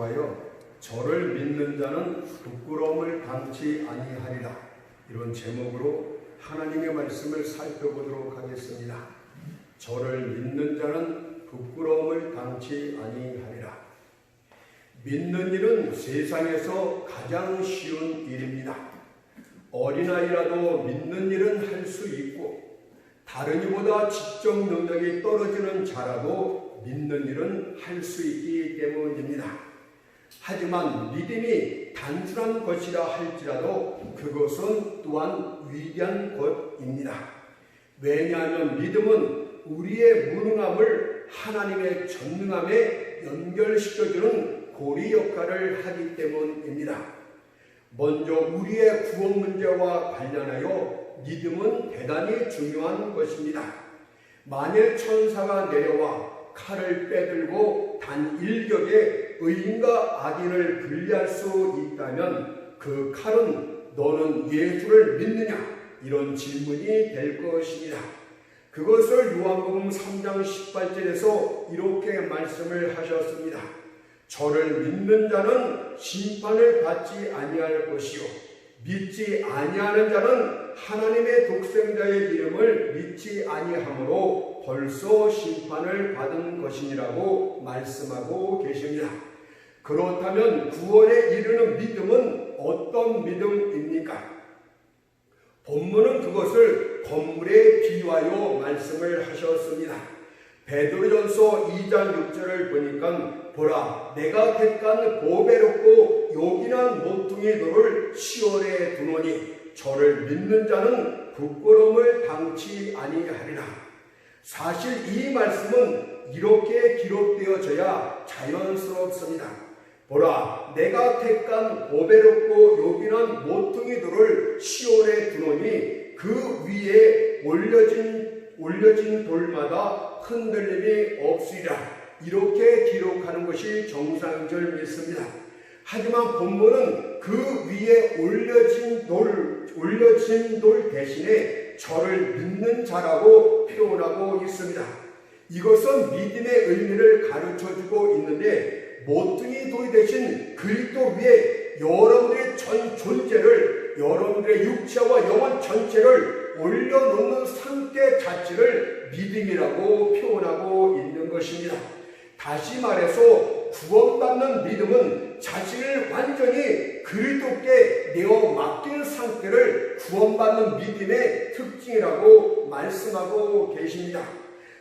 하여 저를 믿는 자는 부끄러움을 당치 아니하리라. 이런 제목으로 하나님의 말씀을 살펴보도록 하겠습니다. 저를 믿는 자는 부끄러움을 당치 아니하리라. 믿는 일은 세상에서 가장 쉬운 일입니다. 어린아이라도 믿는 일은 할 수 있고, 다른 이보다 지적 능력이 떨어지는 자라도 믿는 일은 할 수 있기 때문입니다. 하지만 믿음이 단순한 것이라 할지라도 그것은 또한 위대한 것입니다. 왜냐하면 믿음은 우리의 무능함을 하나님의 전능함에 연결시켜주는 고리 역할을 하기 때문입니다. 먼저 우리의 구원 문제와 관련하여 믿음은 대단히 중요한 것입니다. 만일 천사가 내려와 칼을 빼들고 단 일격에 의인과 악인을 분리할 수 있다면 그 칼은 너는 예수를 믿느냐? 이런 질문이 될 것입니다. 그것을 요한복음 3장 18절에서 이렇게 말씀을 하셨습니다. 저를 믿는 자는 심판을 받지 아니할 것이요 믿지 아니하는 자는 하나님의 독생자의 이름을 믿지 아니하므로 벌써 심판을 받은 것이니라고 말씀하고 계십니다. 그렇다면 구원에 이르는 믿음은 어떤 믿음입니까? 본문은 그것을 건물에 비유하여 말씀을 하셨습니다. 베드로전서 2장 6절을 보니까 보라 내가 택한 보배롭고 요긴한 모퉁이 돌을 시온에 두노니 저를 믿는 자는 부끄러움을 당치 아니하리라. 사실 이 말씀은 이렇게 기록되어져야 자연스럽습니다. 보라 내가 택한 보배롭고 요긴한 모퉁이 돌을 시온에 두노니 그 위에 올려진 돌마다 흔들림이 없으리라. 이렇게 기록하는 것이 정상줄 믿습니다. 하지만 본문은 그 위에 올려진 돌 대신에 저를 믿는 자라고 표현하고 있습니다. 이것은 믿음의 의미를 가르쳐주고 있는데 모퉁이 돌 대신 그리스도 위에 여러분들의 전 존재를, 여러분들의 육체와 영혼 전체를 올려놓는 상태 자체를 믿음이라고 표현하고 있는 것입니다. 다시 말해서 구원받는 믿음은 자신을 완전히 그리스도께 내어 맡긴 상태를 구원받는 믿음의 특징이라고 말씀하고 계십니다.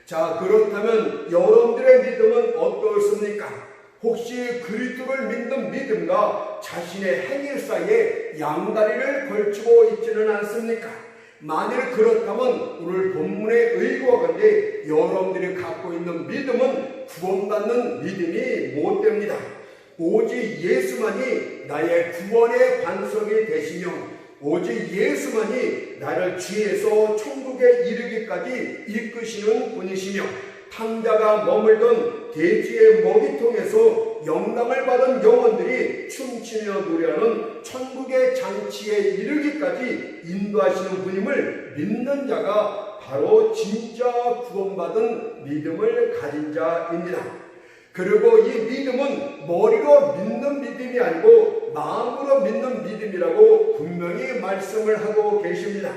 자, 그렇다면 여러분들의 믿음은 어떻습니까? 혹시 그리스도를 믿는 믿음과 자신의 행위 사이에 양다리를 걸치고 있지는 않습니까? 만일 그렇다면 오늘 본문의 의거하건대 여러분들이 갖고 있는 믿음은 구원받는 믿음이 못 됩니다. 오직 예수만이 나의 구원의 반석이 되시며 오직 예수만이 나를 죄에서 천국에 이르기까지 이끄시는 분이시며 탕자가 머물던 돼지의 먹이통에서 영감을 받은 영혼들이 춤추며 노래하는 천국의 장치에 이르기까지 인도하시는 분임을 믿는 자가 바로 진짜 구원받은 믿음을 가진 자입니다. 그리고 이 믿음은 머리로 믿는 믿음이 아니고 마음으로 믿는 믿음이라고 분명히 말씀을 하고 계십니다.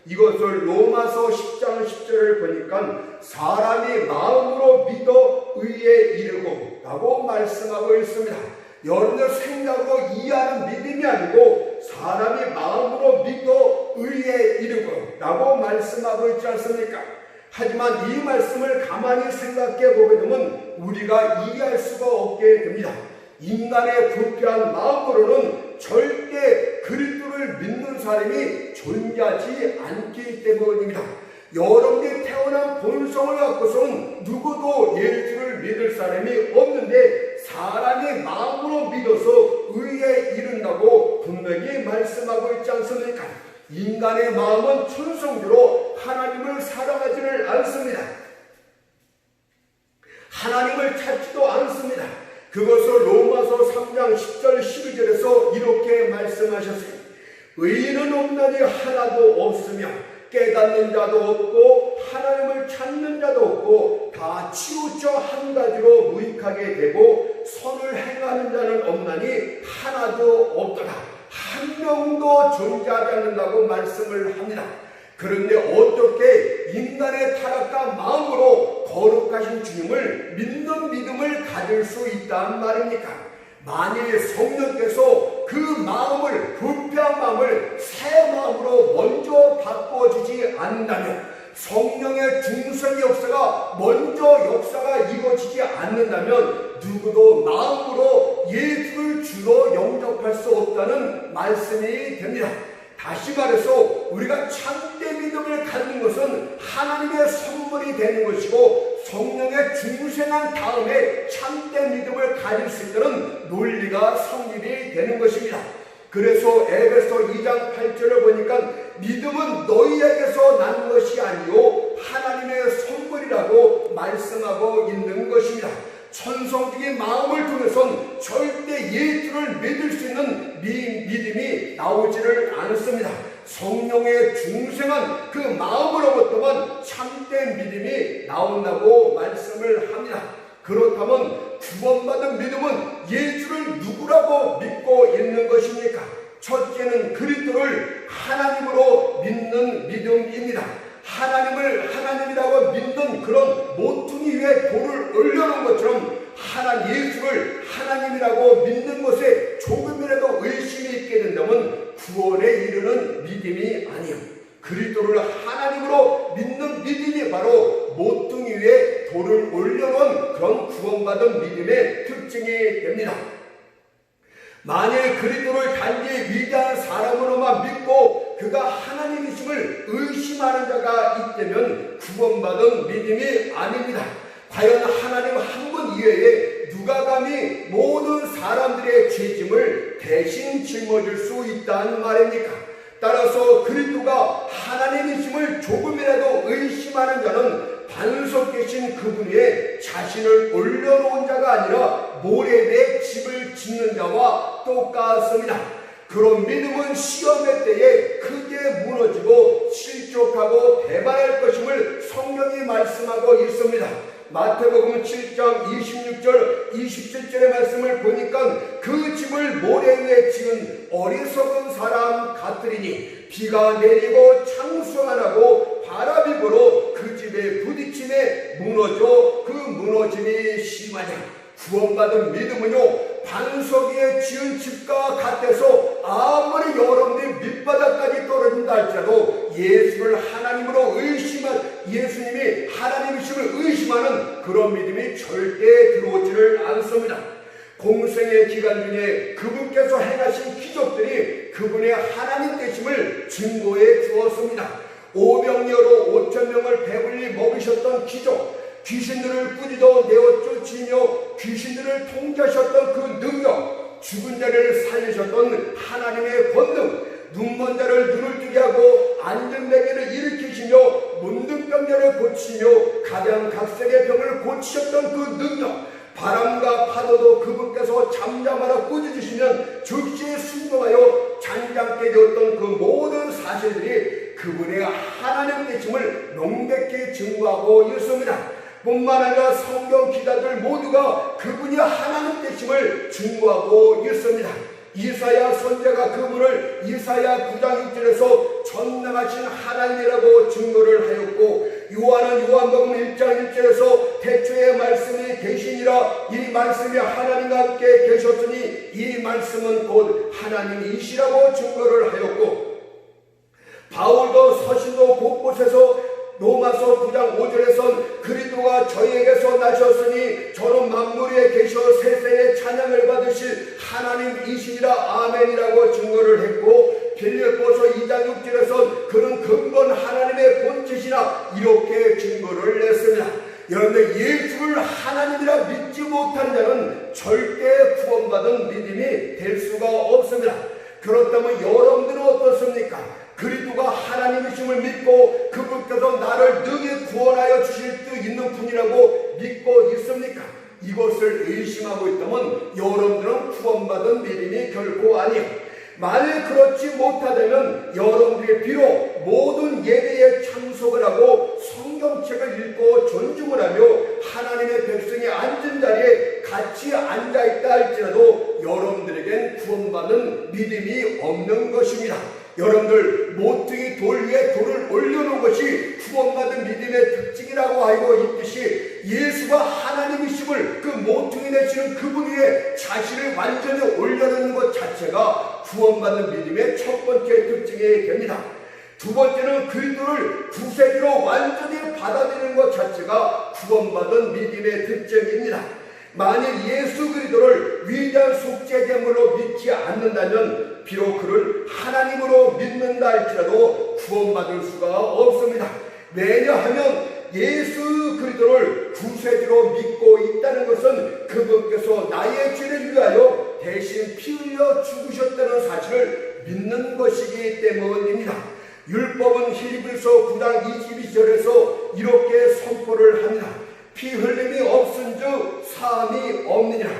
이것을 로마서 10장 10절을 보니까 사람이 마음으로 믿어 의에 이르고 라고 말씀하고 있습니다. 여러분들 생각으로 이해하는 믿음이 아니고 사람이 마음으로 믿어 의에 이르고 라고 말씀하고 있지 않습니까? 하지만 이 말씀을 가만히 생각해 보게 되면 우리가 이해할 수가 없게 됩니다. 인간의 불필요한 마음으로는 절대 그리스도를 믿는 사람이 존재하지 않기 때문입니다. 여러분이 태어난 본성을 갖고서는 누구도 예수를 믿을 사람이 없는데 사람이 마음으로 믿어서 의에 이른다고 분명히 말씀하고 있지 않습니까? 인간의 마음은 천성대로 하나님을 사랑하지를 않습니다. 하나님을 찾지도 않습니다. 그것을 로마서 3장 10절 12절에서 이렇게 말씀하셨습니다. 의인은 없나니 하나도 없으며 깨닫는 자도 없고 하나님을 찾는 자도 없고 다 치우쳐 한 가지로 무익하게 되고 선을 행하는 자는 없나니 하나도 없도다. 한 명도 존재하지 않는다고 말씀을 합니다. 그런데 어떻게 인간의 타락한 마음으로 거룩하신 주님을 믿는 믿음을 가질 수 있단 말입니까? 만일 성령께서 그 마음을, 불편한 마음을 새 마음으로 먼저 바꿔주지 않는다면, 성령의 중생 역사가 먼저 역사가 이루어지지 않는다면 누구도 마음으로 예수를 주로 영접할 수 없다는 말씀이 됩니다. 다시 말해서 우리가 참된 믿음을 갖는 것은 하나님의 선물이 되는 것이고, 성령의 중생한 다음에 참된 믿음을 가질 수 있다는 논리가 성립이 되는 것입니다. 그래서 에베소 2장 8절을 보니까 믿음은 너희에게서 난 것이 아니요 하나님의 선물이라고 말씀하고 있는 것입니다. 천성적인 마음을 통해서는 절대 예수를 믿을 수 있는 믿음이 나오지를 않습니다. 성령의 중생한 그 마음으로부터만 참된 믿음이 나온다고 말씀을 합니다. 그렇다면 구원받은 믿음은 예수를 누구라고 믿고 있는 것입니까? 첫째는 그리스도를 하나님으로 믿는 믿음입니다. 하나님을 하나님이라고 믿는 그런 모퉁이 위에 돌을 올려놓은 것처럼 예수를 하나님이라고 믿는 것에 조금이라도 의심이 있게 된다면 구원에 이르는 믿음이 아니요, 그리스도를 하나님으로 믿는 믿음이 바로 모퉁이 위에 돌을 올려놓은 그런 구원받은 믿음의 특징이 됩니다. 만일 그리스도를 단지 위대한 사람으로만 믿고 그가 하나님이심을 의심하는 자가 있다면 구원받은 믿음이 아닙니다. 과연 하나님 한 분 이외에 누가 감히 모든 사람들의 죄짐을 대신 짊어질 수 있다는 말입니까? 따라서 그리스도가 하나님이심을 조금이라도 의심하는 자는 반석 계신 그분 위에 자신을 올려놓은 자가 아니라 모래 위에 집을 짓는 자와 똑같습니다. 그런 믿음은 시험의 때에 크게 무너지고 실족하고 배반할 것임을 성경이 말씀하고 있습니다. 마태복음 7장 26절 27절의 말씀을 보니까 그 집을 모래 위에 지은 어리석은 사람 같으리니 비가 내리고 창수가 나고 바람이 불어 그 집에 부딪힘에 무너져 그 무너짐이 심하냐. 구원받은 믿음은요, 반석 위에 지은 집과 같아서 아무리 여러분들이 밑바닥까지 떨어진다 할지라도 예수를 하나님으로 예수님이 하나님이심을 의심하는 그런 믿음이 절대 들어오지를 않습니다. 공생의 기간 중에 그분께서 행하신 기적들이 그분의 하나님 되심을 증거해 주었습니다. 오병이어로 5,000명을 배불리 먹이셨던 기적, 귀신들을 뿌리도 내어 쫓으며 귀신들을 통제하셨던 그 능력, 죽은 자를 살리셨던 하나님의 권능, 눈먼 자를 눈을 뜨게 하고 안전뱅이를 일으키시며 문둥병자를 고치며 각양각색의 병을 고치셨던 그 능력, 바람과 파도도 그분께서 잠잠하라 꾸짖으시면 즉시 순종하여 잔잔케 되었던 그 모든 사실들이 그분의 하나님 되심을 명백히 증거하고 있습니다. 뿐만 아니라 성경 기자들 모두가 그분이 하나님 되심을 증거하고 있습니다. 이사야 선지자가 그분을 이사야 9장 6절에서 전능하신 하나님이라고 증거를 하였고, 요한은 요한복음 1장 1절에서 태초에 말씀이 계시니라, 이 말씀이 하나님과 함께 계셨으니 이 말씀은 곧 하나님이시라고 증거를 하였고, 바울도 서신도 곳곳에서 로마서 9장 5절에선 그리스도가 저희에게서 나셨으니 저는 만물 위에 계셔 세세의 찬양을 받으실 하나님이시니라 아멘이라고 증거를 했고, 빌립보서 2장 6절에선 그는 근본 하나님의 본체시라 이렇게 증거를 냈습니다. 여러분들, 예수를 하나님이라 믿지 못한 자는 절대 구원받은 믿음이 될 수가 없습니다. 그렇다면 여러분들은 어떻습니까? 그리스도가 하나님이심을 믿고 그분께서 나를 능히 구원하여 주실 수 있는 분이라고 믿고 있습니까? 이것을 의심하고 있다면 여러분들은 구원받은 믿음이 결코 아니에요. 만일 그렇지 못하다면 여러분들이 비록 모든 예배에 참석을 하고 성경책을 읽고 존중을 하며 하나님의 백성이 앉은 자리에 같이 앉아있다 할지라도 여러분들에겐 구원받는 믿음이 없는 것입니다. 여러분들 모퉁이 돌 위에 돌을 올려놓은 것이 구원받은 믿음의 특징이라고 알고 있듯이 예수가 하나님이심을 그 모퉁이 되시는 그분 위에 자신을 완전히 올려놓는 것 자체가 구원받는 믿음의 첫 번째 특징이 됩니다. 두 번째는 그리스도를 구세주로 완전히 받아들이는 것 자체가 구원받은 믿음의 특징입니다. 만일 예수 그리스도를 위대한 속죄제물로 믿지 않는다면 비록 그를 하나님으로 믿는다 할지라도 구원받을 수가 없습니다. 왜냐하면 예수 그리스도를 구세주로 믿고 있다는 것은 그분께서 나의 죄를 위하여 대신 피 흘려 죽으셨다는 사실을 믿는 것이기 때문입니다. 율법은 히브리서 9장 22절에서 이렇게 선포를 합니다. 피 흘림이 없은즉 사함이 없느니라.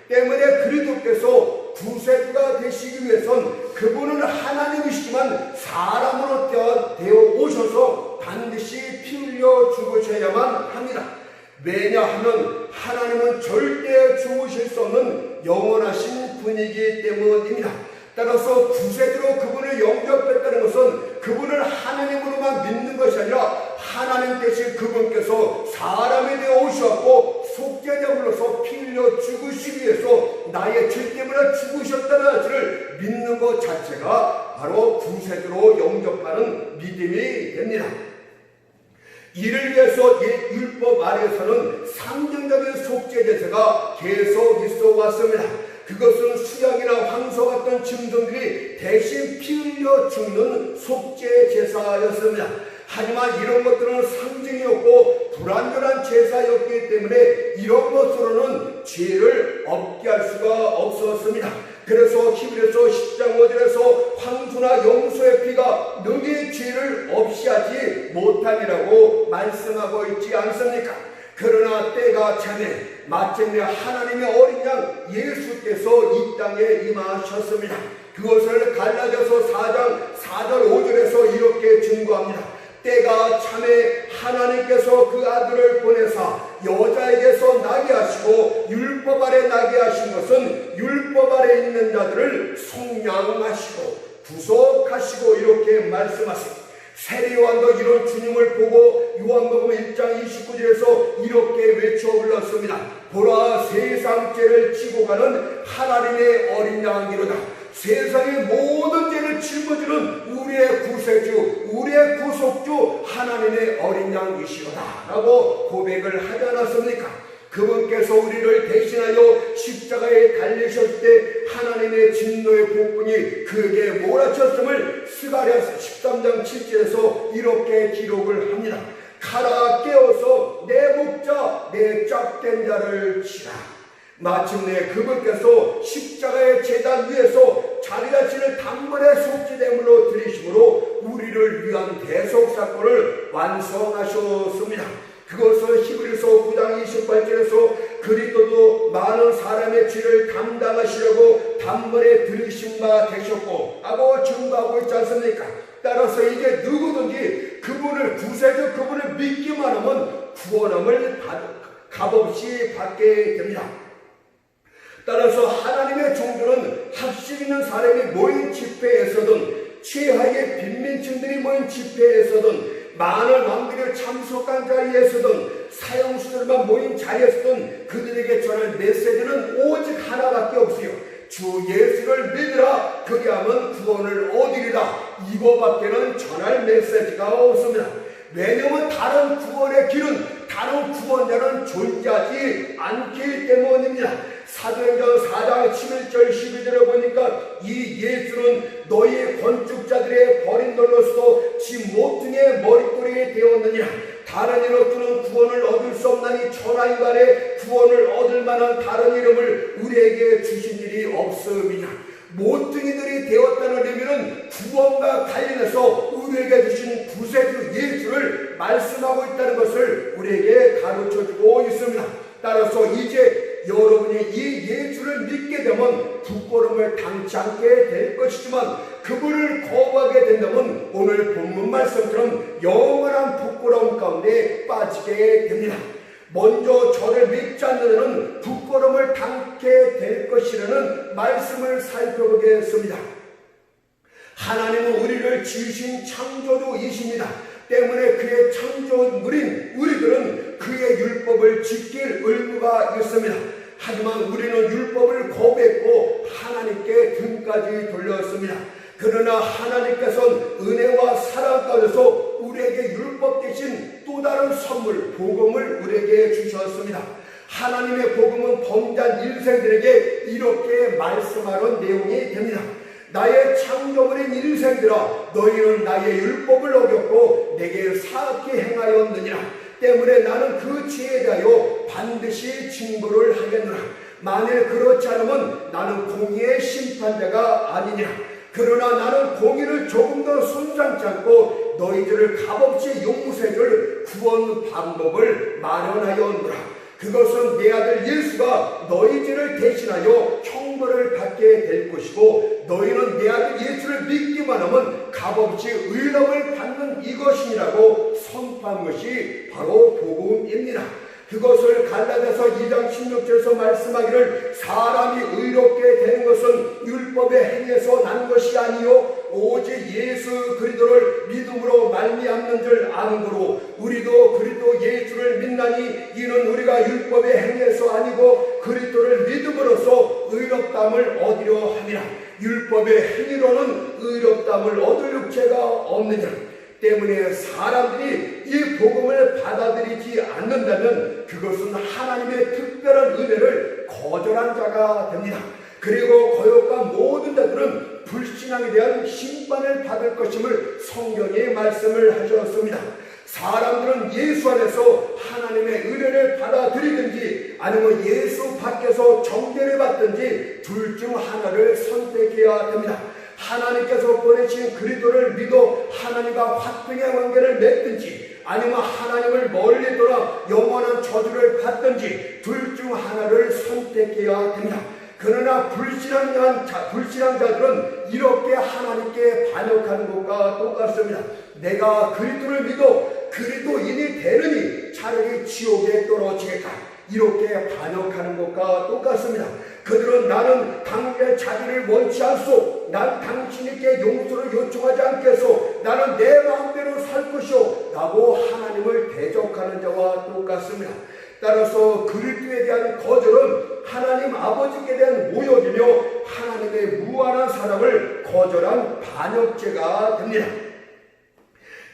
때문에 그리스도께서 구세주가 되시기 위해선 그분은 하나님이시지만 사람으로 되어 오셔서 반드시 피 흘려 죽으셔야만 합니다. 왜냐하면 하나님은 절대 죽으실 수 없는 영원하신 분이기 때문입니다. 따라서 구세주로 그분을 영접했다는 것은 그분을 하나님으로만 믿는 것이 아니라 하나님 대신 그분께서 사람이 되어 오셨고 속죄제물로서 피 흘려 죽으시기 위해서 나의 죄 때문에 죽으셨다는 사실을 믿는 것 자체가 바로 구세주로 영접하는 믿음이 됩니다. 이를 위해서 율법 아래에서는 상징적인 속죄제사가 계속 있어 왔습니다. 그것은 수양이나 황소 같은 짐승들이 대신 피 흘려 죽는 속죄 제사였습니다. 하지만 이런 것들은 상징이었고 불완전한 제사였기 때문에 이런 것으로는 죄를 없게 할 수가 없었습니다. 그래서 히브리서 10장 5절에서 황소나 염소의 피가 너희 죄를 없이 하지 못함이라고 말씀하고 있지 않습니까? 그러나 때가 차네 마침내 하나님의 어린 양 예수께서 이 땅에 임하셨습니다. 그것을 갈라디아서 4장 4절 5절에서 이렇게 증거합니다. 때가 차매 하나님께서 그 아들을 보내사 여자에게서 나게 하시고 율법 아래 나게 하신 것은 율법 아래 있는 자들을 속량하시고 구속하시고 이렇게 말씀하십니다. 세례 요한도 이런 주님을 보고 요한복음 1장 29절에서 이렇게 외쳐 불렀습니다. 보라 세상 죄를 지고 가는 하나님의 어린 양이로다. 세상의 모든 죄를 짊어지는 우리의 구세주, 우리의 구속주 하나님의 어린 양이시로다 라고 고백을 하지 않았습니까? 그분께서 우리를 대신하여 십자가에 달리셨을 때 하나님의 진노의 복분이 그에게 몰아쳤음을 스가랴서 13장 7절에서 이렇게 기록을 합니다. 가라 깨어서 내 목자 내 짝된 자를 치라. 마침내 그분께서 십자가의 제단 위에서 자기 자신을 단번에 속죄제물로 드리심으로 우리를 위한 대속사건을 완성하셨습니다. 그것을 히브리서 9장 28절에서 그리스도도 많은 사람의 죄를 담당하시려고 단번에 들으신 바 되셨고 하고 증거하고 있지 않습니까? 따라서 이제 누구든지 그분을 구세주 그분을 믿기만 하면 구원함을 값없이 받게 됩니다. 따라서 하나님의 종들은 학식 있는 사람이 모인 집회에서든 최하의 빈민층들이 모인 집회에서든 많은 왕들이 참석한 자리에서든 사형수들만 모인 자리에서든 그들에게 전할 메시지는 오직 하나밖에 없어요. 주 예수를 믿으라 그리하면 구원을 얻으리라. 이거밖에는 전할 메시지가 없습니다. 왜냐하면 다른 구원의 길은 다른 구원자는 존재하지 않기 때문입니다. 사도행전 4장 11절 12절에 보니까 이 예수는 너희 건축자들의 버린 돌로서도 지 모퉁이의 머릿돌이 되었느니라. 다른 이로서는 구원을 얻을 수 없나니 천하인간의 구원을 얻을 만한 다른 이름을 우리에게 주신 일이 없음이냐. 모퉁이들이 되었다는 의미는 구원과 관련해서 우리에게 주신 구세주 예수를 말씀하고 있다는 것을 우리에게 가르쳐주고 있습니다. 따라서 이제 여러분이 이 예수를 믿게 되면 부끄러움을 당치 않게 될 것이지만 그분을 거부하게 된다면 오늘 본문 말씀처럼 영원한 부끄러움 가운데 빠지게 됩니다. 먼저 저를 믿지 않는 자는 부끄러움을 당케 될 것이라는 말씀을 살펴보겠습니다. 하나님은 우리를 지으신 창조주이십니다. 때문에 그의 창조물인 우리들은 그의 율법을 지킬 의무가 있습니다. 하지만 우리는 율법을 거부했고 하나님께 등까지 돌렸습니다. 그러나 하나님께서는 은혜와 사랑 가운데서 우리에게 율법 대신 또 다른 선물, 복음을 우리에게 주셨습니다. 하나님의 복음은 범죄한 인생들에게 이렇게 말씀하는 내용이 됩니다. 나의 창조물인 인생들아, 너희는 나의 율법을 어겼고 내게 사악히 행하였느니라. 때문에 나는 그 죄에 대하여 반드시 징벌을 하겠노라. 만일 그렇지 않으면 나는 공의의 심판자가 아니니라. 그러나 나는 공의를 조금 더 손상치 않고 너희들을 값없이 용서해줄 구원 방법을 마련하였노라. 그것은 내 아들 예수가 너희 죄를 대신하여 형벌을 받게 될 것이고 너희는 내 아들 예수를 믿기만 하면 값없이 의롭을 받는 이것이니라고 선포한 것이 바로 복음입니다. 그것을 갈라디아서 2장 16절에서 말씀하기를 사람이 의롭게 되는 것은 율법의 행위에서 난 것이 아니요 오직 예수 그리스도를 믿음으로 말미암는 줄 아는 거로 우리도 그리스도 예수를 믿나니 이는 우리가 율법의 행위에서 아니고 그리스도를 믿음으로써 의롭다함을 얻으려 함이라. 율법의 행위로는 의롭다함을 얻을 육체가 없느니라. 때문에 사람들이 이 복음을 받아들이지 않는다면 그것은 하나님의 특별한 은혜를 거절한 자가 됩니다. 그리고 거역과 모든 자들은 불신앙에 대한 심판을 받을 것임을 성경에 말씀을 하셨습니다. 사람들은 예수 안에서 하나님의 은혜를 받아들이든지 아니면 예수 밖에서 정죄를 받든지 둘 중 하나를 선택해야 됩니다. 하나님께서 보내신 그리스도를 믿어 하나님과 화평의 관계를 맺든지 아니면 하나님을 멀리 떠나 영원한 저주를 받든지 둘 중 하나를 선택해야 됩니다. 그러나 불신앙 자들은 이렇게 하나님께 반역하는 것과 똑같습니다. 내가 그리스도를 믿어 그리스도인이 되느니 차라리 지옥에 떨어지겠다. 이렇게 반역하는 것과 똑같습니다. 그들은 나는 당신의 자비를 원치 않소. 난 당신에게 용서를 요청하지 않겠소. 나는 내 마음대로 살 것이오. 라고 하나님을 대적하는 자와 똑같습니다. 따라서 그리스도에 대한 거절은 하나님 아버지께 대한 모욕이며 하나님의 무한한 사랑을 거절한 반역죄가 됩니다.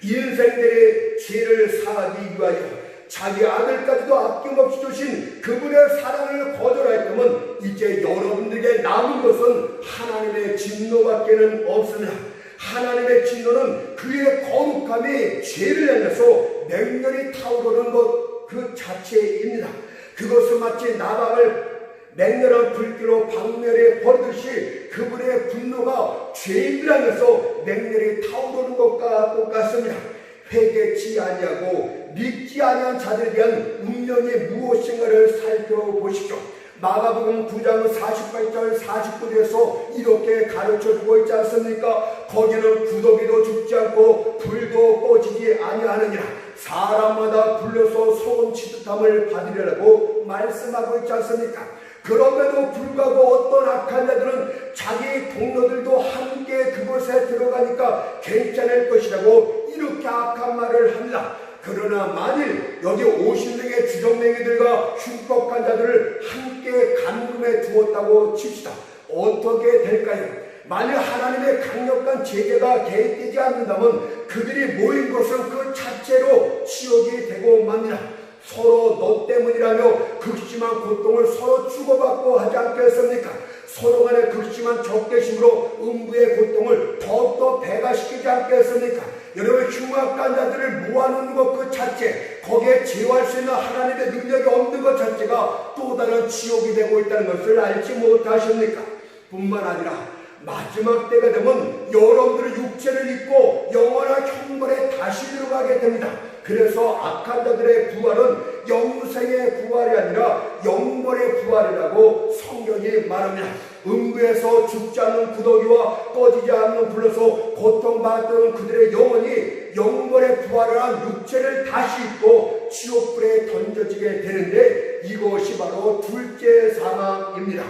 인생들의 죄를 사하기 위하여 자기 아들까지도 아낌없이 주신 그분의 사랑을 거절하였다면 이제 여러분들에게 남은 것은 하나님의 진노밖에는 없습니다. 하나님의 진노는 그의 거룩함이 죄를 향해서 맹렬히 타오르는 것 그 자체입니다. 그것은 마치 나방을 맹렬한 불길로 박멸해 버리듯이 그분의 분노가 죄인들 향해서 맹렬히 타오르는 것과 똑같습니다. 회개치 아니하고 믿지 아니한 자들에 대한 운명이 무엇인가를 살펴보십시오. 마가복음 9장 48절 49절에서 이렇게 가르쳐주고 있지 않습니까? 거기는 구더기도 죽지 않고 불도 꺼지지 아니하느니라. 사람마다 불려서 소원 치듯함을 받으려고 말씀하고 있지 않습니까? 그럼에도 불구하고 어떤 악한 자들은 자기 동료들도 함께 그곳에 들어가니까 괜찮을 것이라고 이렇게 악한 말을 합니다. 그러나 만일 여기 50명의 주정뱅이들과 흉폭한 자들을 함께 감금해 두었다고 칩시다. 어떻게 될까요? 만일 하나님의 강력한 제재가 개입되지 않는다면 그들이 모인 것은 그 자체로 지옥이 되고 맙니다. 서로 너 때문이라며 극심한 고통을 서로 주고받고 하지 않겠습니까? 서로 간의 극심한 적개심으로 음부의 고통을 더욱더 배가시키지 않겠습니까? 여러분, 흉악한 자들을 모아놓는 것 그 자체, 거기에 제어할 수 있는 하나님의 능력이 없는 것 자체가 또 다른 지옥이 되고 있다는 것을 알지 못하십니까? 뿐만 아니라 마지막 때가 되면 여러분들의 육체를 입고 영원한 형벌에 다시 들어가게 됩니다. 그래서 악한 자들의 부활은 영생의 부활이 아니라 영벌의 부활이라고 성경이 말합니다. 음부에서 죽지 않는 구더기와 꺼지지 않는 불로서 고통받던 그들의 영혼이 영벌에 부활을 한 육체를 다시 입고 지옥불에 던져지게 되는데 이것이 바로 둘째 사망입니다.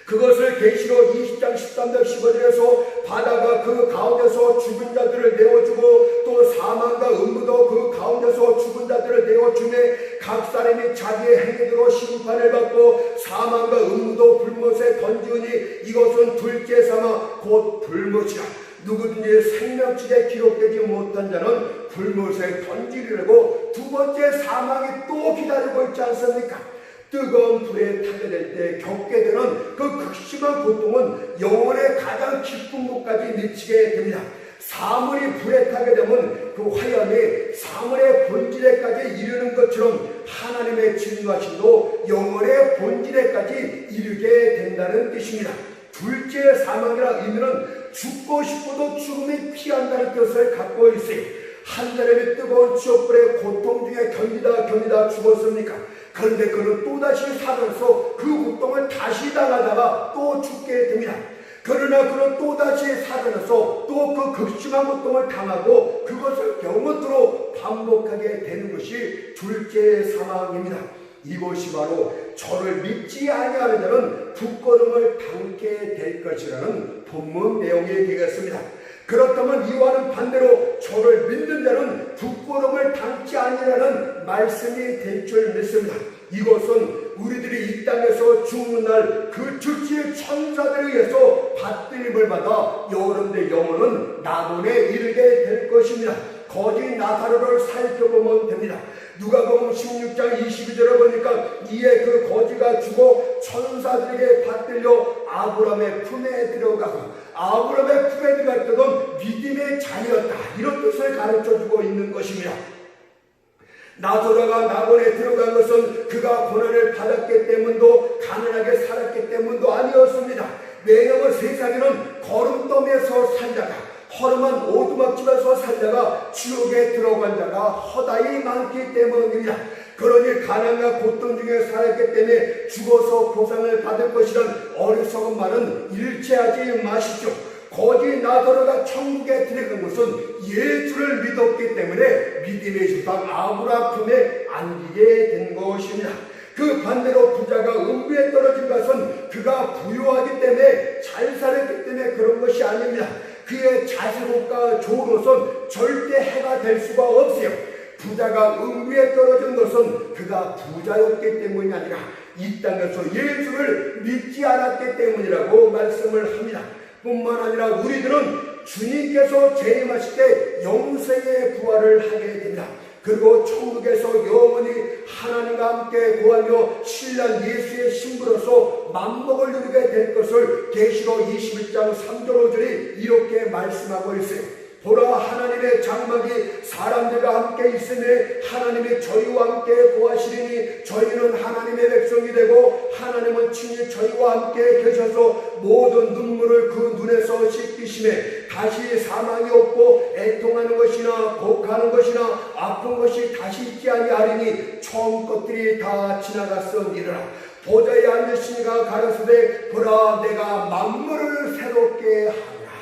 그것을 계시록 20장 13절 15절에서 바다가 그 가운데서 죽은 자들을 내어주고 또 사망과 음부도 그 가운데서 죽은 자들을 내어주매 각 사람이 자기의 행위대로 심판을 받고 사망과 음부도 불못에 던지우니 이것은 둘째 사망 곧 불못이라. 누구든지 생명책에 기록되지 못한 자는 불못에 던지리라고 두 번째 사망이 또 기다리고 있지 않습니까? 뜨거운 불에 타게 될 때 겪게 되는 그 극심한 고통은 영혼의 가장 깊은 곳까지 미치게 됩니다. 사물이 불에 타게 되면 그 화염이 사물의 본질에까지 이르는 것처럼 하나님의 진노하심도 영혼의 본질에까지 이르게 된다는 뜻입니다. 둘째 사망이라는 의미는 죽고 싶어도 죽음이 피한다는 뜻을 갖고 있어요. 한 사람이 뜨거운 지옥불의 고통 중에 견디다 죽었습니까? 그런데 그는 또다시 살아서 그 고통을 다시 당하다가 또 죽게 됩니다. 그러나 그는 또다시 살아나서 또 그 극심한 고통을 당하고 그것을 영원토록 반복하게 되는 것이 둘째 사망입니다. 이것이 바로 저를 믿지 아니하는 자는 부끄러움을 당게 될 것이라는 본문 내용이 되겠습니다. 그렇다면 이와는 반대로 저를 믿는 자는 부끄러움을 당치 아니라는 말씀이 될 줄 믿습니다. 이것은 우리들이 이 땅에서 죽는 날 그 즉시 천사들에 의해서 받들림을 받아 여러분의 영혼은 낙원에 이르게 될 것입니다. 거짓 나사로를 살펴보면 됩니다. 누가복음 16장 22절에 보니까 이에 그 거지가 죽어 천사들에게 받들려 아브라함의 품에 들어가고 아브라함의 품에 들어갈 때는 믿음의 자녀였다 이런 뜻을 가르쳐주고 있는 것입니다. 나사로가 낙원에 들어간 것은 그가 고난을 받았기 때문도 가난하게 살았기 때문도 아니었습니다. 왜냐하면 세상에는 거름더미에서 살다가 허름한 오두막집에서 살다가 지옥에 들어간 자가 허다히 많기 때문입니다. 그러니 가난과 고통 중에 살았기 때문에 죽어서 보상을 받을 것이란 어리석은 말은 일체하지 마시죠. 거짓 나사로가 천국에 들어간 것은 예수를 믿었기 때문에 믿음의 조상 아브라함 품에 안기게 된 것입니다. 그 반대로 부자가 음부에 떨어진 것은 그가 부유하기 때문에 잘 살았기 때문에 그런 것이 아닙니다. 그의 자세롭고 좋은 것은 절대 해가 될 수가 없어요. 부자가 음부에 떨어진 것은 그가 부자였기 때문이 아니라 이 땅에서 예수를 믿지 않았기 때문이라고 말씀을 합니다. 뿐만 아니라 우리들은 주님께서 재림하실 때 영생의 부활을 하게 됩니다. 그리고 천국에서 영원히 하나님과 함께 거하며 신랑 예수의 신부로서 만복을 누리게 될 것을 계시록 21장 3절 5절이 이렇게 말씀하고 있어요. 보라 하나님의 장막이 사람들과 함께 있으니 하나님이 저희와 함께 거하시리니 저희는 하나님의 백성이 되고 하나님은 친히 저희와 함께 계셔서 모든 눈물을 그 눈에서 씻기심에 다시 사망이 없고 애통하는 것이나 곡하는 것이나 아픈 것이 다시 있지 아니하리니 처음 것들이 다 지나갔음이니라. 보좌에 앉으시니가 가라사대 보라 내가 만물을 새롭게 하리라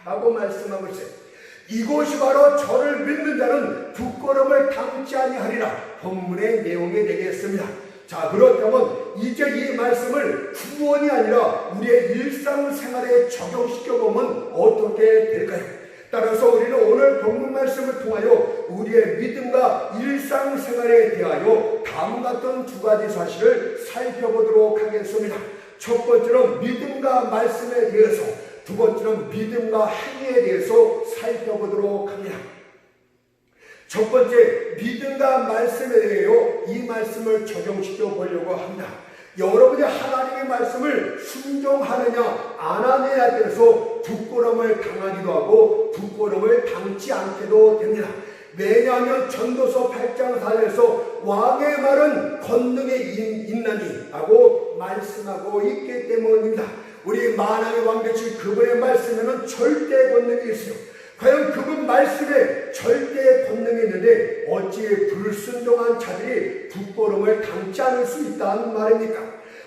라고 말씀하고 있어요. 이것이 바로 저를 믿는 자는 부끄러움을 당치 아니하리라 본문의 내용이 되겠습니다. 자, 그렇다면 이제 이 말씀을 구원이 아니라 우리의 일상생활에 적용시켜보면 어떻게 될까요? 따라서 우리는 오늘 본문 말씀을 통하여 우리의 믿음과 일상생활에 대하여 다음과 같은 두 가지 사실을 살펴보도록 하겠습니다. 첫 번째는 믿음과 말씀에 대해서, 두 번째는 믿음과 행위에 대해서 살펴보도록 합니다. 첫 번째, 믿음과 말씀에 대하여 이 말씀을 적용시켜 보려고 합니다. 여러분이 하나님의 말씀을 순종하느냐 안 하느냐에 대해서 부끄러움을 당하기도 하고 부끄러움을 당치 않게도 됩니다. 왜냐하면 전도서 8장 4절에서 왕의 말은 권능에 있나니 라고 말씀하고 있기 때문입니다. 우리 만왕의 왕 되신 그분의 말씀에는 절대 권능이 있어요. 과연 그분 말씀에 절대 권능이 있는데 어찌 불순종한 자들이 부끄러움을 당치 않을 수 있다는 말입니까?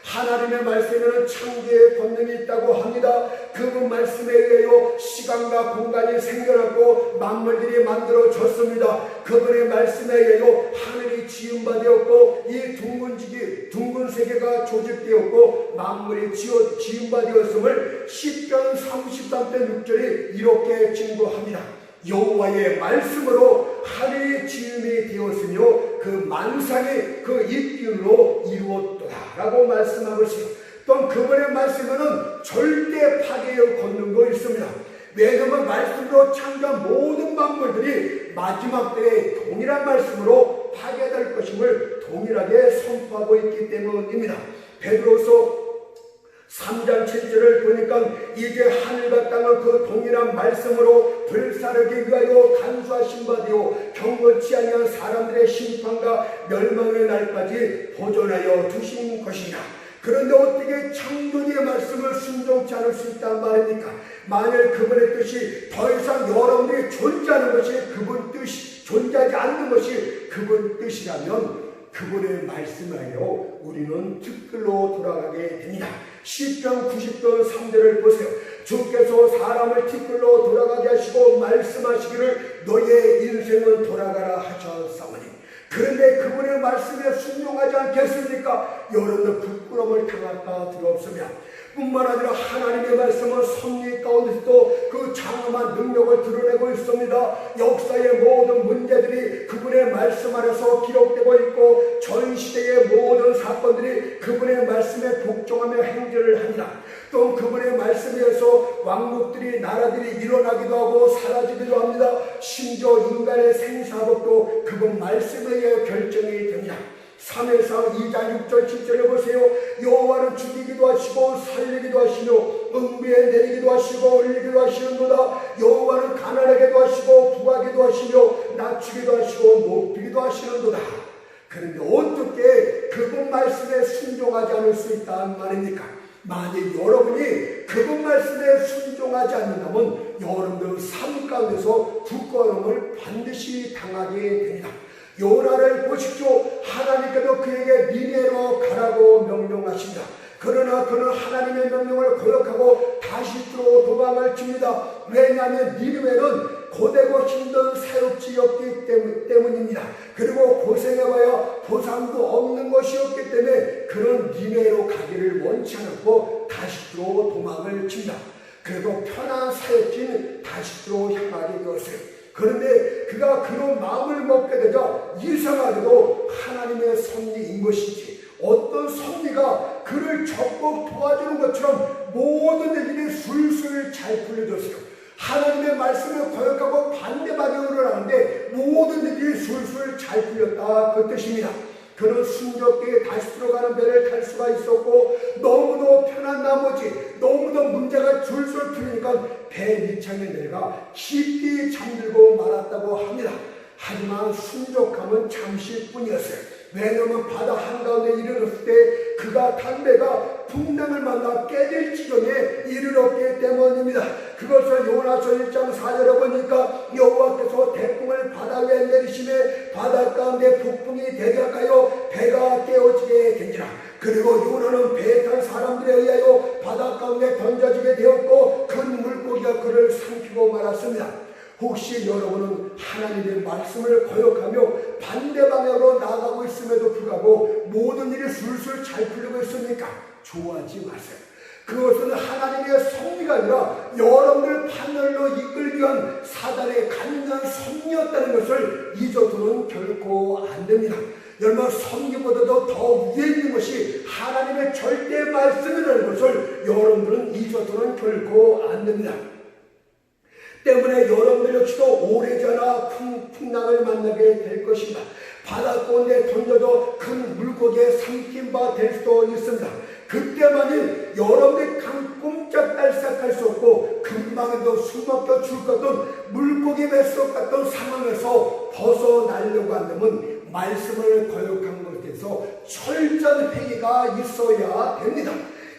하나님의 말씀에는 창조의 권능이 있다고 합니다. 그분 말씀에 의하여 시간과 공간이 생겨났고 만물들이 만들어졌습니다. 그분의 말씀에 의하여 하늘이 지은 바 되었고 이 둥근 세계가 조직되었고 만물이 지은 바 되었음을 시편 33편 6절이 이렇게 증거합니다. 여호와의 말씀으로 하늘이 지음이 되었으며 그 만상이 그 입김으로 이루었도다라고 말씀하고 있습니다. 또 그분의 말씀에는 절대 파괴의 권능도 있습니다. 왜냐하면 말씀으로 창조한 모든 만물들이 마지막 때에 동일한 말씀으로 파괴될 것임을 동일하게 선포하고 있기 때문입니다. 베드로서 3장 7절을 보니까 이제 하늘과 땅은 그 동일한 말씀으로 불사르기 위하여 간수하신 바 되어 경건치 아니한 사람들의 심판과 멸망의 날까지 보존하여 두신 것이냐. 그런데 어떻게 창조주의 말씀을 순종치 않을 수 있단 말입니까? 만일 그분의 뜻이 더 이상 여러분들이 존재하는 것이 그분 뜻이 존재하지 않는 것이 그분 뜻이라면 그분의 말씀하여 우리는 티끌로 돌아가게 됩니다. 시편 90편 3절을 보세요. 주께서 사람을 티끌로 돌아가게 하시고 말씀하시기를 너의 인생은 돌아가라 하셨사오니. 그런데 그분의 말씀에 순종하지 않겠습니까? 여러분들 부끄러움을 당할까 두렵으며 뿐만 아니라 하나님의 말씀은 섭리 가운데서도 그 장엄한 능력을 드러내고 있습니다. 역사의 모든 문제들이 그분의 말씀 안에서 기록되고 있고 전 시대의 모든 사건들이 그분의 말씀에 복종하며 행진을 합니다. 또 그분의 말씀에 의해서 왕국들이 나라들이 일어나기도 하고 사라지기도 합니다. 심지어 인간의 생사법도 그분 말씀에 의해 결정이 됩니다. 3회상 2장 6절 7절을 보세요. 여호와는 죽이기도 하시고 살리기도 하시며 음부에 내리기도 하시고 올리기도 하시는도다. 여호와는 가난하게도 하시고 부하게도 하시며 낮추기도 하시고 높이기도 하시는도다. 그런데 어떻게 그분 말씀에 순종하지 않을 수 있단 말입니까? 만약 여러분이 그분 말씀에 순종하지 않는다면 여러분들 삶 가운데서 부끄러움을 반드시 당하게 됩니다. 요나를 보십시오. 하나님께서 그에게 니네로 가라고 명령하십니다. 그러나 그는 하나님의 명령을 거역하고 다시스로 도망을 칩니다. 왜냐하면 니느웨는 고되고 힘든 사육지였기 때문입니다. 그리고 고생해봐야 보상도 없는 것이었기 때문에 그는 니네로 가기를 원치 않았고 다시스로 도망을 칩니다. 그리고 편한 사육지는 다시스로 향하게 되었어요. 그런데 그가 그런 마음을 먹게 되자 이상하게도 하나님의 섭리인 것인지 어떤 섭리가 그를 적극 도와주는 것처럼 모든 일들이 술술 잘 풀려졌어요. 하나님의 말씀을 거역하고 반대 방향으로 하는데 모든 일들이 술술 잘 풀렸다 그 뜻입니다. 그는 순적게 다시 들어가는 배를 탈 수가 있었고 너무도 편한 나머지 너무도 문제가 줄줄 풀리니까 배 밑창에 내려가 깊이 잠들고 말았다고 합니다. 하지만 순적함은 잠시뿐이었어요. 왜냐하면 바다 한가운데 이르렀을 때 그가 탄 배가 풍랑을 만나 깨질 지경에 이르렀기 때문입니다. 그것을 요나서 1장 4절에 보니까 여호와께서 태풍을 바다 위에 내리시매 바다 가운데 폭풍이 대적하여 배가 깨어지게 되니라. 그리고 요나는 배에 탄 사람들에 의하여 바다 가운데 던져지게 되었고 큰 물고기가 그를 삼키고 말았습니다. 혹시 여러분은 하나님의 말씀을 거역하며 반대 방향으로 나아가고 있음에도 불구하고 모든 일이 술술 잘 풀리고 있습니까? 좋아하지 마세요. 그것은 하나님의 섭리가 아니라 여러분을 판결로 이끌기 위한 사단의 간단 섭리였다는 것을 잊어서는 결코 안 됩니다. 여러분 섭리보다도 더 위에 있는 것이 하나님의 절대 말씀이라는 것을 여러분들은 잊어서는 결코 안 됩니다. 때문에 여러분들 역시도 오래전에 풍랑을 만나게 될 것입니다. 바다 가운데 던져도 큰 물고기에 삼킨 바 될 수도 있습니다. 그때만이 여러분들이 꼼짝달싹할 수 없고 금방에도 숨막혀 죽을 것 같은 물고기 뱃속 같은 상황에서 벗어나려고 한다면 말씀을 거역한 것에서 철저한 회개가 있어야 됩니다.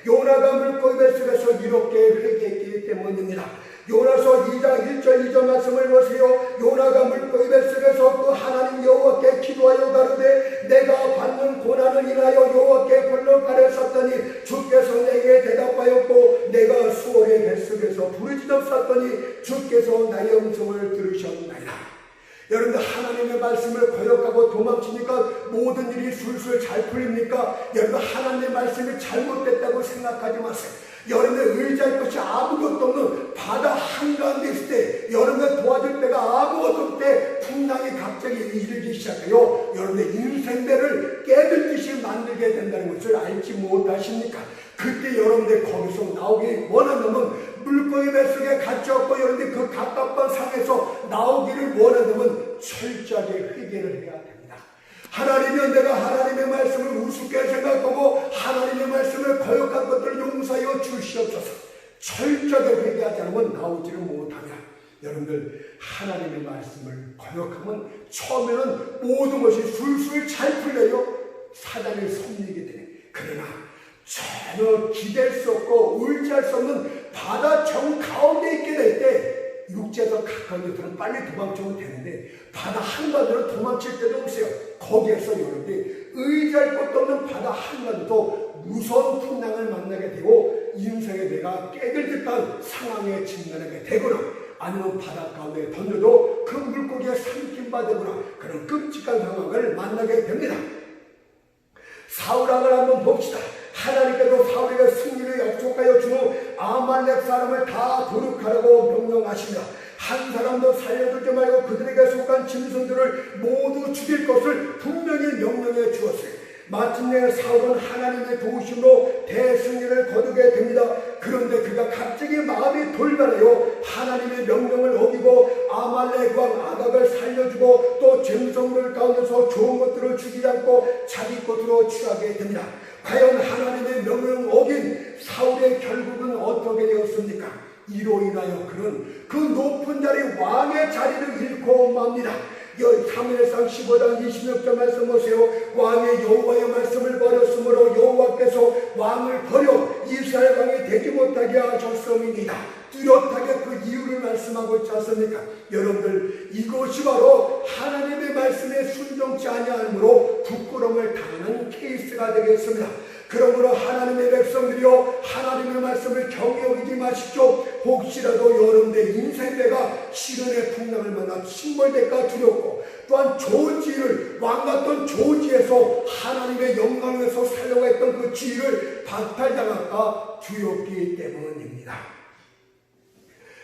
요나가 물고기 뱃속에서 이렇게 회개했기 때문입니다. 요나서 2장 1절 2절 말씀을 보세요. 요나가 물고기 뱃속에서 그 하나님 여호와께 기도하여 가로되 내가 받는 고난을 인하여 여호와께 벌렁 가렸었더니 속에서 부르짖었더니 주께서 나의 음성을 들으셨나이다. 여러분들 하나님의 말씀을 거역하고 도망치니까 모든 일이 술술 잘 풀립니까? 여러분 하나님의 말씀이 잘못됐다고 생각하지 마세요. 여러분의 의지할 것이 아무것도 없는 바다 한가운데 있을 때, 여러분의 도와줄 때가 아무것도 없을 때 풍랑이 갑자기 일기 시작해요. 여러분의 인생대를 깨들듯이 만들게 된다는 것을 알지 못하십니까? 그때 여러분들 거기서 나오기 원한다면, 물고기 뱃속에 갇혔고 여러분들 그 갑갑한 상에서 나오기를 원한다면 철저하게 회개를 해야 됩니다. 하나님은 내가 하나님의 말씀을 우습게 생각하고 하나님의 말씀을 거역한 것들을 용서하여 주시옵소서. 철저하게 회개하지 않으면 나오지를 못하냐. 여러분들 하나님의 말씀을 거역하면 처음에는 모든 것이 술술 잘 풀려요. 사단의 섭리이게 되네. 그러나 전혀 기댈 수 없고 의지할 수 없는 바다 정 가운데 있게 될 때 육지에서 가까운 데들은 빨리 도망치면 되는데 바다 한가운데로 도망칠 때도 없어요. 거기에서 여러분들이 의지할 것도 없는 바다 한가운데도 무서운 풍랑을 만나게 되고 인생에 내가 깨질 듯한 상황에 직면하게 되거나 아니면 바다 가운데 던져도 그 물고기에 삼킨 바 되거나 그런 끔찍한 상황을 만나게 됩니다. 사울왕을 한번 봅시다. 하나님께서 사울에게 승리를 약속하여 준 후 아말렉 사람을 다 도륙하라고 명령하십니다. 한 사람도 살려두지 말고 그들에게 속한 짐승들을 모두 죽일 것을 분명히 명령해 주었어요. 마침내 사울은 하나님의 도우심으로 대승리를 거두게 됩니다. 그런데 그가 갑자기 마음이 돌변하여 하나님의 명령을 어기고 아말렉 왕 아각을 살려주고 또 짐승들 가운데서 좋은 것들을 죽이지 않고 자기 것으로 취하게 됩니다. 과연 하나님의 명령을 어긴 사울의 결국은 어떻게 되었습니까? 이로 인하여 그는 그 높은 자리 왕의 자리를 잃고 맙니다. 사무엘상 15장 26절 말씀 보세요. 왕의 여호와의 말씀을 버렸으므로 여호와께서 왕을 버려 이스라엘 왕이 되지 못하게 하셨음이니이다. 뚜렷하게 그 이유를 말씀하고 있지 않습니까? 여러분들 이것이 바로 하나님의 말씀에 순종치 아니함으로 부끄러움을 당하는 케이스가 되겠습니다. 그러므로 하나님의 백성들이여 하나님의 말씀을 경히 여기지 마십시오. 혹시라도 여러분의 인생대가 시련의 풍랑을 만나 침몰될까 두렵고 또한 조지를 왕같던 조지에서 하나님의 영광을 위해서 살려고 했던 그 지위를 박탈당할까 두렵기 때문입니다.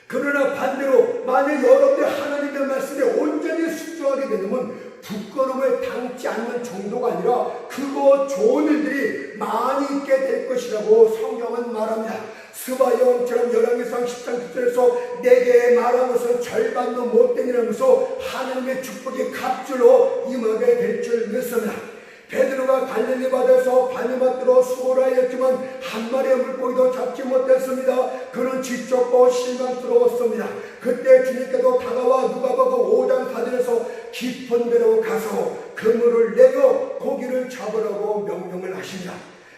그러나 반대로 만약 여러분들 하나님의 말씀에 온전히 순종하게 되면 부끄러움을 당치 않는 정도가 아니라 그거 좋은 일들이 많이 있게 될 것이라고 성경은 말합니다. 스바의 왕처럼 열왕기상 10장 9절에서 내게 말한 것은 절반도 못되니라면서 하나님의 축복이 갑줄로 임하게 될 줄 믿습니다. 베드로가 갈릴리 바다에서 바니맛으로 수고를 하였지만 한 마리의 물고기도 잡지 못했습니다. 그는 지쳤고 실망스러웠습니다. 그때 주님께서 다가와 누가복음 5장 4절에서 깊은 데로 가서 그물을 내려 고기를 잡으라고 명령을 하십니다.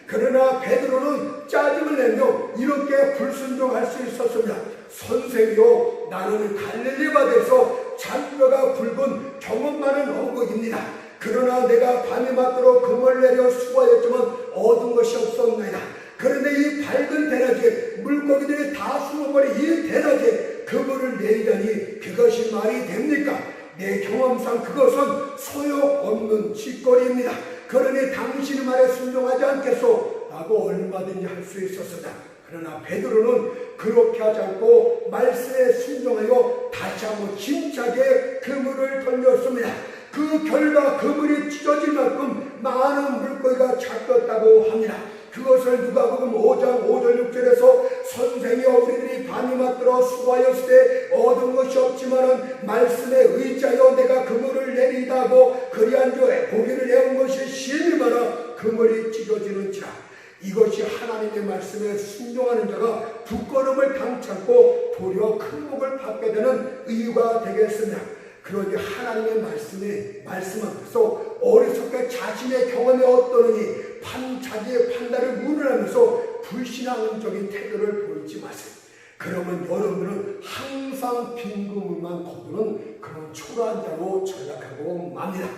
그러나 베드로는 짜증을 내며 이렇게 불순종할 수 있었습니다. 선생이요, 나는 갈릴리 바다에서 잔뼈가 굵은 경험 많은 어국입니다. 그러나 내가 밤이 맞도록 그물 내려 수고하였지만 얻은 것이 없었나이다. 그런데 이 밝은 대낮에 물고기들이 다 숨어버린 이 대낮에 그물을 내리다니 그것이 말이 됩니까? 내 경험상 그것은 소용없는 짓거리입니다. 그러니 당신의 말에 순종하지 않겠소? 라고 얼마든지 할 수 있었습니다. 그러나 베드로는 그렇게 하지 않고 말씀에 순종하여 다시 한번 힘차게 그물을 던졌습니다. 그 결과 그물이 찢어질 만큼 많은 물고기가 잡혔다고 합니다. 그것을 누가복음 5장 5절 6절에서 선생이여 우리들이 밤이 맞들어 수고하였을 때 얻은 것이 없지만은 말씀에 의지하여 내가 그물을 내리다 하고 그리한 주 고기를 내온 것이 심히 많아 그물이 찢어지는지라. 이것이 하나님의 말씀에 순종하는 자가 부끄러움을 당치 않고 도리어 큰 복을 받게 되는 이유가 되겠습니다. 그러니 하나님의 말씀 앞에서 어리석게 자신의 경험에 어떠느니 자기의 판단을 무능하면서 불신앙적인 태도를 보이지 마세요. 그러면 여러분들은 항상 빈 그물만 거두는 그런 초라한 자로 전락하고 맙니다.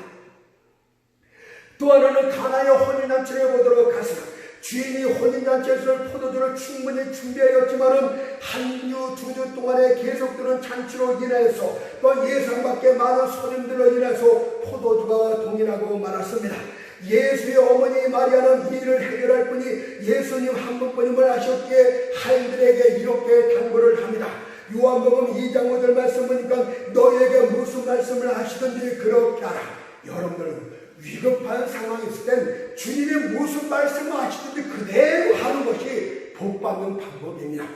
또 하나는 가나의 혼인잔치를 보도록 하시라. 주인이 혼인잔치에서 포도주를 충분히 준비하였지만은 한 주, 두 주 동안에 계속되는 잔치로 인해서 또 예상밖에 많은 손님들로 인해서 포도주가 동인하고 말았습니다. 예수의 어머니 마리아는 이 일을 해결할 분이 예수님 한 분뿐임을 아셨기에 하인들에게 이렇게 당부를 합니다. 요한복음 2장 5절 말씀 보니까 너희에게 무슨 말씀을 하시든지 그렇게 하라. 여러분들 위급한 상황이 있을 땐 주님이 무슨 말씀을 하시든지 그대로 하는 것이 복받는 방법입니다.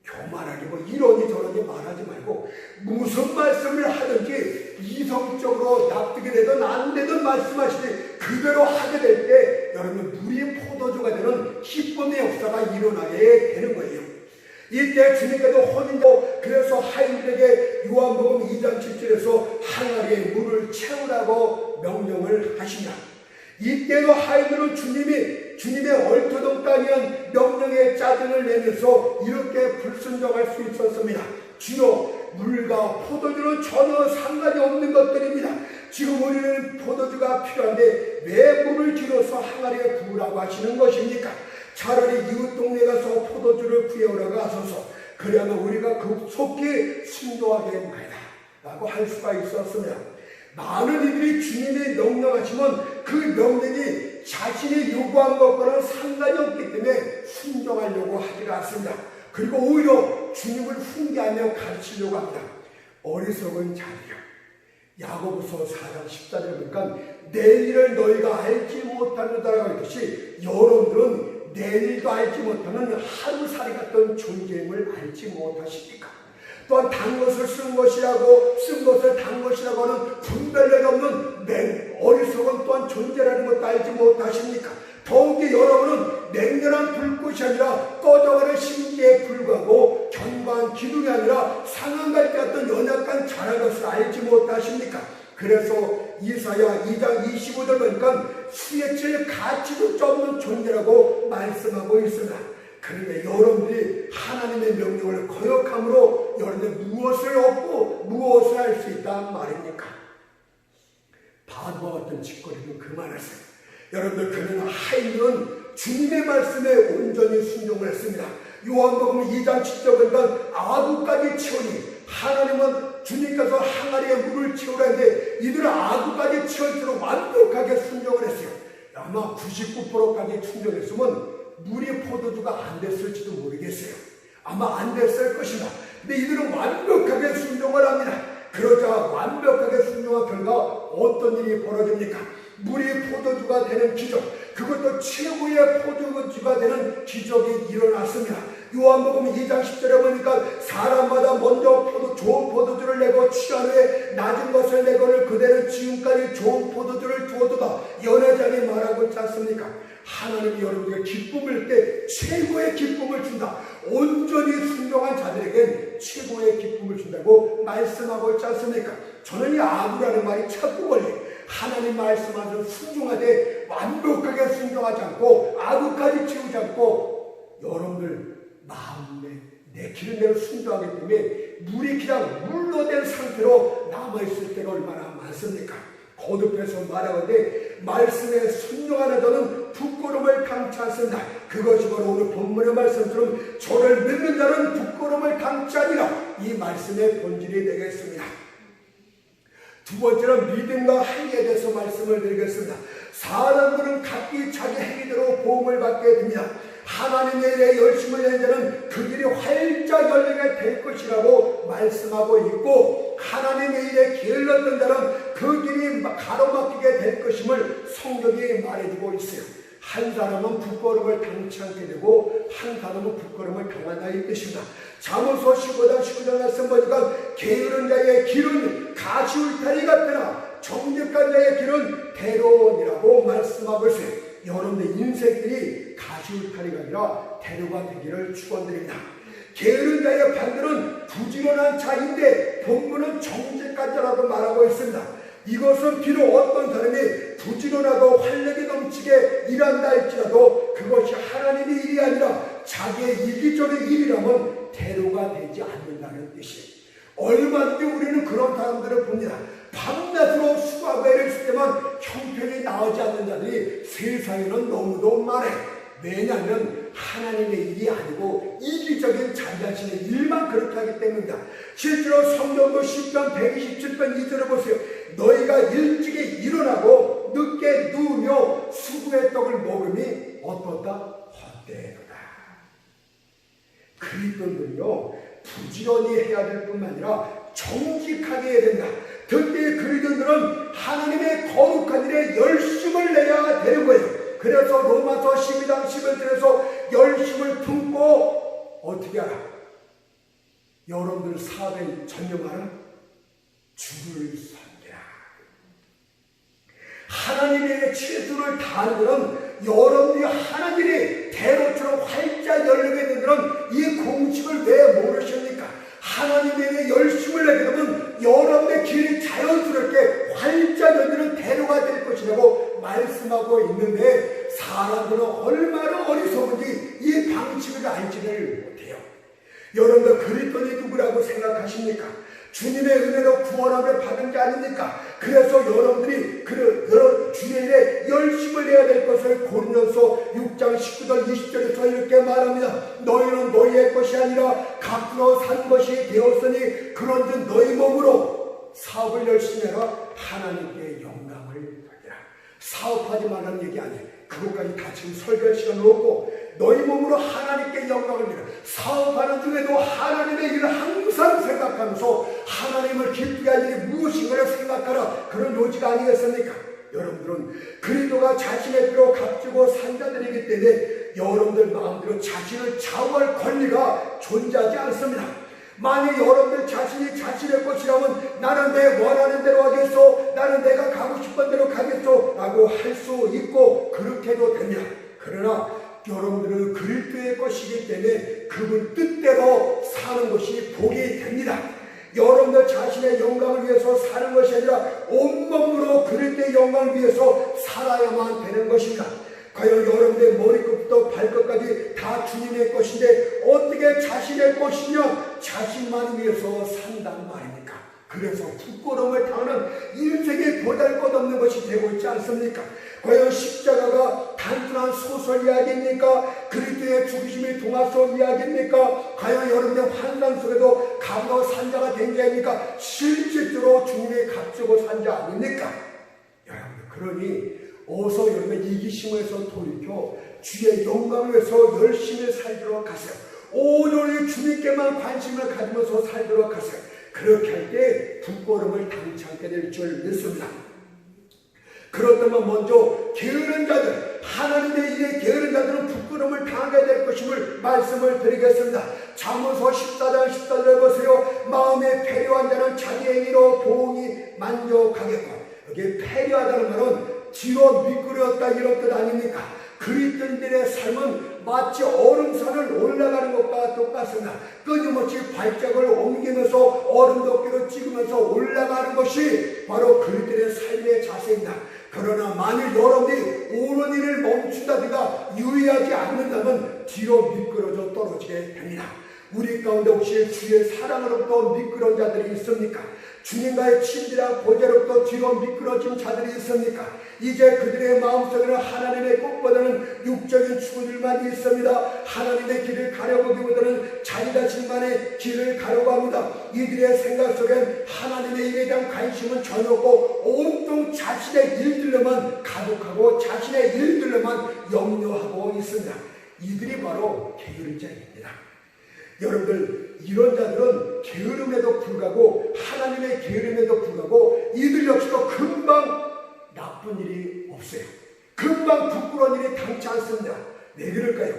교만하게 뭐 이러니 저러니 말하지 말고 무슨 말씀을 하든지 이성적으로 납득이 되든 안 되든 말씀하시되 그대로 하게 될 때 여러분 물이 포도주가 되는 기쁨의 역사가 일어나게 되는 거예요. 이때 주님께도 혼인도 그래서 하인들에게 요한복음 2장 7절에서 항아리에 물을 채우라고 명령을 하십니다. 이때도 하인들은 주님의 얼토당토 아니한 명령에 짜증을 내면서 이렇게 불순종할 수 있었습니다. 주여, 물과 포도주는 전혀 상관이 없는 것들입니다. 지금 우리는 포도주가 필요한데 왜 물을 길어서 항아리에 부으라고 하시는 것입니까? 차라리 이웃 동네 가서 포도주를 구해오라고 하소서. 그래야만 우리가 급속히 순종하겠나이다 라고 할 수가 있었습니다. 많은 이들이 주님이 명령하시면 그 명령이 자신이 요구한 것과는 상관이 없기 때문에 순종하려고 하지가 않습니다. 그리고 오히려 주님을 훈계하며 가르치려고 합니다. 어리석은 자들이여. 야고보서 4장 14절에 보니까 내일을 너희가 알지 못하는다라고 했듯이 여러분들은 내일도 알지 못하는 하루살이 같은 존재임을 알지 못하십니까? 또한 단 것을 쓴 것을 단 것이라고 하는 분별력이 없는 어리석은 또한 존재라는 것도 알지 못하십니까? 더욱이 여러분은 냉렬한 불꽃이 아니라 꺼져가는 심기에 불구하고 견고한 기둥이 아니라 상한갈대 같은 연약한 자랄 것을 알지 못하십니까? 그래서 이사야 2장 25절 보니까 수에칠 가치조차 없는 존재라고 말씀하고 있습니다. 그런데 여러분들이 하나님의 명령을 거역함으로 여러분들 무엇을 얻고 무엇을 할 수 있단 말입니까? 바보와 같은 짓거리는 그만하세요. 여러분들 그는 하인은 주님의 말씀에 온전히 순종을 했습니다. 요한복음 2장 7절 보니까 아구까지 채우니 하나님은 주님께서 항아리에 물을 채우라 했는데 이들은 아구까지 채울수록 완벽하게 순종을 했어요. 아마 99%까지 순종했으면 물이 포도주가 안 됐을지도 모르겠어요. 아마 안 됐을 것이다. 근데 이들은 완벽하게 순종을 합니다. 그러자 완벽하게 순종한 결과 어떤 일이 벌어집니까? 물이 포도주가 되는 기적, 그것도 최고의 포도주가 되는 기적이 일어났습니다. 요한복음 2장 10절에 보니까 사람마다 먼저 좋은 포도주를 내고 취한 후에 낮은 것을 내고를 그대로 지금까지 좋은 포도주를 두어두다 연회장이 말하고 있지 않습니까? 하나님이 여러분에게 기쁨을 때 최고의 기쁨을 준다. 온전히 순종한 자들에겐 최고의 기쁨을 준다고 말씀하고 있지 않습니까? 저는 이 아구라는 말이 자꾸 걸려요. 하나님 말씀하신 순종하되 완벽하게 순종하지 않고 아구까지 채우지 않고 여러분들 마음에 내키는 대로 순종하기 때문에 물이 그냥 물로 된 상태로 남아있을 때가 얼마나 많습니까? 거듭해서 말하건대 말씀에 순종하는 자는 부끄러움을 당치 않습니다. 그것이 바로 오늘 본문의 말씀처럼 저를 믿는 자는 부끄러움을 당치 아니라 이 말씀의 본질이 되겠습니다. 두 번째는 믿음과 행위에 대해서 말씀을 드리겠습니다. 사람들은 각기 자기 행위대로 보응을 받게 됩니다. 하나님의 일에 열심을 내는 자는 그 길이 활짝 열리게 될 것이라고 말씀하고 있고 하나님의 일에 게을렀던 자는 그 길이 가로막히게 될 것임을 성경이 말해주고 있어요. 한 사람은 부끄러움을 당치 않게 되고 한 사람은 부끄러움을 당한다 이 뜻입니다. 잠언서 15장 19절 말씀 보니까 게으른 자의 길은 가시울타리 같으나 정직한 자의 길은 대로원이라고 말씀하고 있어요. 여러분의 인생길이 가시울타리가 아니라 대로가 되기를 축원드립니다. 게으른 자의 반대는 부지런한 자인데 본문은 정직한 자라고 말하고 있습니다. 이것은 비록 어떤 사람이 부지런하고 활력이 넘치게 일한다 할지라도 그것이 하나님의 일이 아니라 자기의 이기적인 일이라면 대로가 되지 않는다는 뜻이에요. 얼마든지 우리는 그런 사람들을 봅니다. 밤낮으로 수고하고 애를 쓸 때만 형편이 나오지 않는 자들이 세상에는 너무도 많아요. 왜냐하면 하나님의 일이 아니고 이기적인 자기 자신의 일만 그렇게 하기 때문이다. 실제로 성경도 10편 127편 2절을 보세요. 너희가 일찍이 일어나고 늦게 누우며 수구의 떡을 먹음이 어떻다? 헛되도다. 그리스도인들은요 부지런히 해야 될 뿐만 아니라 정직하게 해야 된다. 특히 그리스도인들은 하나님의 거룩한 일에 열심을 내야 되는 거예요. 그래서 로마서 12장 11절에서 열심을 품고 어떻게 하라? 여러분들 사업에 전념하라? 주를 섬기라. 하나님의 최선을 다하는 것은 여러분이 하나님이 대로처럼 활짝 열리게 되는 이 공식을 왜 모르십니까? 하나님의 열심을 내게 되면 여러분의 길이 자연스럽게 활짝 열리는 대로가 될 것이라고 말씀하고 있는데 사람들은 얼마나 어리석은지 이 방식을 알지를 못해요. 여러분들 그리스도인이 누구라고 생각하십니까? 주님의 은혜로 구원함을 받은 게 아닙니까? 그래서 여러분들이 그런 주의 일에 열심을 내야 될 것을 고린도서 6장 19절 20절에서 이렇게 말합니다. 너희는 너희의 것이 아니라 값으로 산 것이 되었으니 그런즉 너희 몸으로 사업을 열심히 해라. 하나님께 영광을 돌리라. 사업하지 말라는 얘기 아니에요. 그것까지 다 지금 설교할 시간은 없고 너희 몸으로 하나님께 영광을 드리라. 사업하는 중에도 하나님의 일을 항상 생각하면서 하나님을 기쁘게 할 일이 무엇인가를 생각하라. 그런 요지가 아니겠습니까? 여러분들은 그리스도가 자신의 피로 값주고 산 자들이기 때문에 여러분들 마음대로 자신을 좌우할 권리가 존재하지 않습니다. 만약 여러분들 자신이 자신의 것이라면 나는 내 원하는 대로 하겠소, 나는 내가 가고 싶은 대로 가겠소 라고 할 수 있고 그렇게도 됩니다. 그러나 여러분들은 그리스도의 것이기 때문에 그분 뜻대로 사는 것이 복이 됩니다. 여러분들 자신의 영광을 위해서 사는 것이 아니라 온몸으로 그리스도의 영광을 위해서 살아야만 되는 것입니다. 과연 여러분의 머리끝부터 발끝까지 다 주님의 것인데 어떻게 자신의 것이냐? 자신만 위해서 산단 말입니까? 그래서 부끄러움을 당하는 인생의 보잘것없는 것이 되고 있지 않습니까? 과연 십자가가 단순한 소설 이야기입니까? 그리스도의 죽으심이 동화 속 이야기입니까? 과연 여러분의 환상 속에도 값으로 산 자가 된 게 아닙니까? 실질적으로 주님의 값주고 산 자 아닙니까? 여러분 그러니 어서 여러분의 이기심에서 돌이켜 주의 영광을 위해서 열심히 살도록 하세요. 오늘의 주님께만 관심을 가지면서 살도록 하세요. 그렇게 할 때 부끄러움을 당치 않게 될 줄 믿습니다. 그렇다면 먼저 게으른 자들, 하나님의 일에 게으른 자들은 부끄러움을 당하게 될 것임을 말씀을 드리겠습니다. 잠언서 14장 14절에 보세요. 마음에 패려한 자는 자기 행위로 보응이 만족하겠고, 여기 패려하다는 말은 뒤로 미끄러졌다 이런 뜻 아닙니까? 그리스도인들의 삶은 마치 얼음산을 올라가는 것과 똑같습니다. 끊임없이 발짝을 옮기면서 얼음 덮개로 찍으면서 올라가는 것이 바로 그리스도인의 삶의 자세입니다. 그러나 만일 여러분이 옳은 일을 멈춘다든가 유의하지 않는다면 뒤로 미끄러져 떨어지게 됩니다. 우리 가운데 혹시 주의 사랑으로부터 미끄러운 자들이 있습니까? 주님과의 친밀한 보좌로부터 뒤로 미끄러진 자들이 있습니까? 이제 그들의 마음속에는 하나님의 것보다는 육적인 추구들만 있습니다. 하나님의 길을 가려보기보다는 자기 자신만의 길을 가려고 합니다. 이들의 생각 속엔 하나님의 일에 대한 관심은 전혀 없고 온통 자신의 일들로만 가득하고 자신의 일들로만 염려하고 있습니다. 이들이 바로 게으른 자입니다. 여러분들 이런 자들은 게으름에도 불구하고 하나님의 게으름에도 불구하고 이들 역시도 금방 나쁜 일이 없어요. 금방 부끄러운 일이 당치 않습니다. 왜 그럴까요?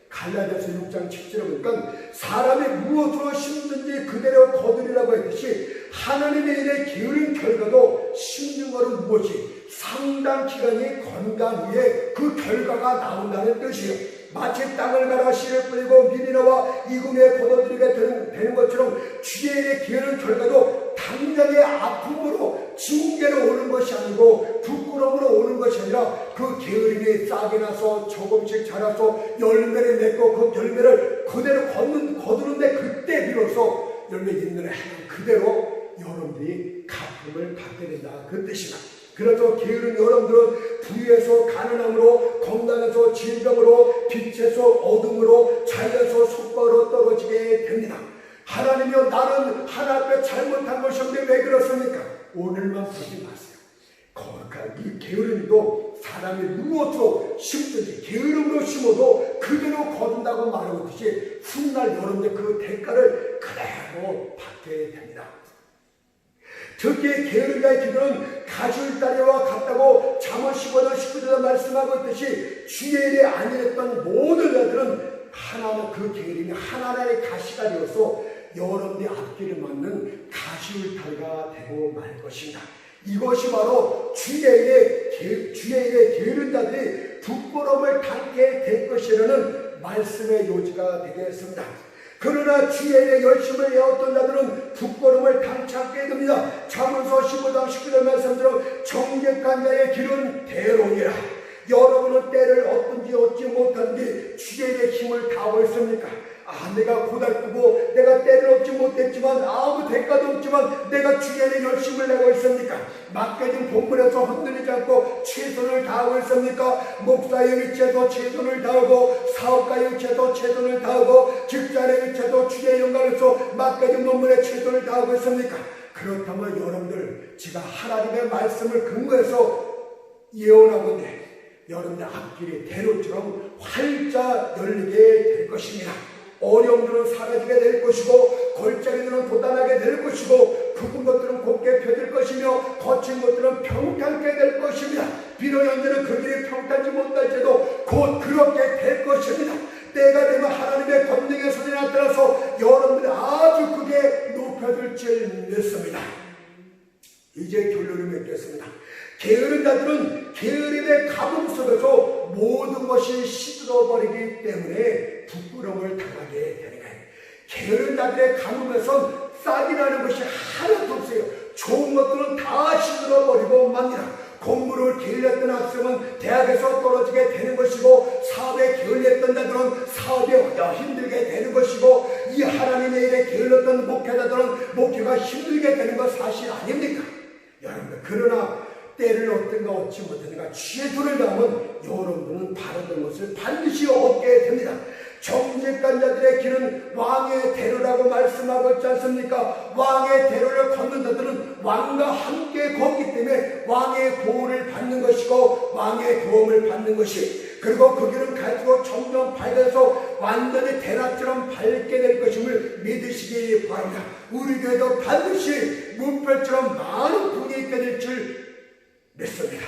갈라디아서 6장 7절에 보니까 사람이 무엇으로 심든지 그대로 거두리라고 했듯이 하나님의 일에 게으른 결과도 심는 것은 무엇이? 상당 기간이 건강 후에 그 결과가 나온다는 뜻이에요. 마치 땅을 갈아 씨를 뿌리고 밀이 나와 이금에 거둬들이게 되는 것처럼 주의 일에 게으른 결과도 당장의 아픔으로 징계로 오는 것이 아니고 부끄러움으로 오는 것이 아니라 그 게으름이 싹이 나서 조금씩 자라서 열매를 맺고 그 열매를 그대로 거두는데 그때 비로소 열매 있는 한 그대로 여러분들이 갚음을 받게 된다 그 뜻이다. 그래서 게으른 여러분들은 부에서 가난함으로, 건강에서 질병으로, 빛에서 어둠으로, 자유에서 속박으로 떨어지게 됩니다. 하나님이여, 나는 하나님께 잘못한 것이 없는데 왜 그렇습니까? 오늘만 보지 마세요. 거룩한 이 게으름도 사람이 무엇으로 심든지 게으름으로 심어도 그대로 거둔다고 말하고 있듯이 훗날 여러분들 그 대가를 그대로 받게 됩니다. 특히 게으른 자의 기도는 가시울다리와 같다고 잠언 15장 19절에 말씀하고 있듯이 주의 일에 안일했던 모든 자들은 하나는 그 게으름이 하나님의 가시가 되어서 여러분의 앞길을 막는 가시울타리가 되고 말 것입니다. 이것이 바로 주의 일에 게으른 자들이 부끄러움을 당케 될 것이라는 말씀의 요지가 되겠습니다. 그러나 주의 일에 열심을 내었던 자들은 부끄러움을 당치 않게 됩니다. 잠언서 15장 19절 말씀대로 정직한 자의 길은 대로니라. 여러분은 때를 얻든지 얻지 못하든지 주의 일에 힘을 다하고 있습니까? 내가 고달프고 내가 때를 얻지 못했지만 아무 대가도 없지만 내가 주의 일에 열심을 내고 있습니까? 맡겨진 본분에서 흔들리지 않고 최선을 다하고 있습니까? 목사의 위치에서 최선을 다하고 사업가의 위치에서 최선을 다하고 직장의 위치에서 주의 영광에서 맡겨진 본분에 최선을 다하고 있습니까? 그렇다면 여러분들, 제가 하나님의 말씀을 근거해서 예언하건대 여러분의 앞길이 대로처럼 활짝 열리게 될 것입니다. 어려움들은 사라지게 될 것이고 골짜기들은 돋아나게 될 것이고 굵은 것들은 곱게 펴질 것이며 거친 것들은 평탄케 될 것입니다. 비록 현재는 그 길이 평탄지 못할지도 곧 그렇게 될 것입니다. 때가 되면 하나님의 권능의 손이 나타나서 여러분들이 아주 크게 높여질 줄 믿습니다. 이제 결론을 맺겠습니다. 게으른 자들은 게으름의 가뭄 속에서 모든 것이 시들어버리기 때문에 부끄러움을 당하게 되는 거예요. 게으른 자들의 가뭄에선 싹이 나는 것이 하나도 없어요. 좋은 것들은 다 시들어버리고 맙니다. 공부를 게을렸던 학생은 대학에서 떨어지게 되는 것이고, 사업에 게을렸던 자들은 사업이 힘들게 되는 것이고, 이 하나님의 일에 게을렀던 목회자들은 목회가 힘들게 되는 것 사실 아닙니까? 여러분들, 그러나 때를 얻든가 얻지 못하든가 주의 손을 담으면 여러분들은 바라던 것을 반드시 얻게 됩니다. 정직한 자들의 길은 왕의 대로라고 말씀하고 있지 않습니까? 왕의 대로를 걷는 자들은 왕과 함께 걷기 때문에 왕의 보호를 받는 것이고 왕의 도움을 받는 것이, 그리고 그 길은 갈수록 점점 밝아서 완전히 대낮처럼 밝게 될 것임을 믿으시기 바랍니다. 우리 교회도 반드시 문별처럼 많은 분이 있게 될 줄 믿습니다.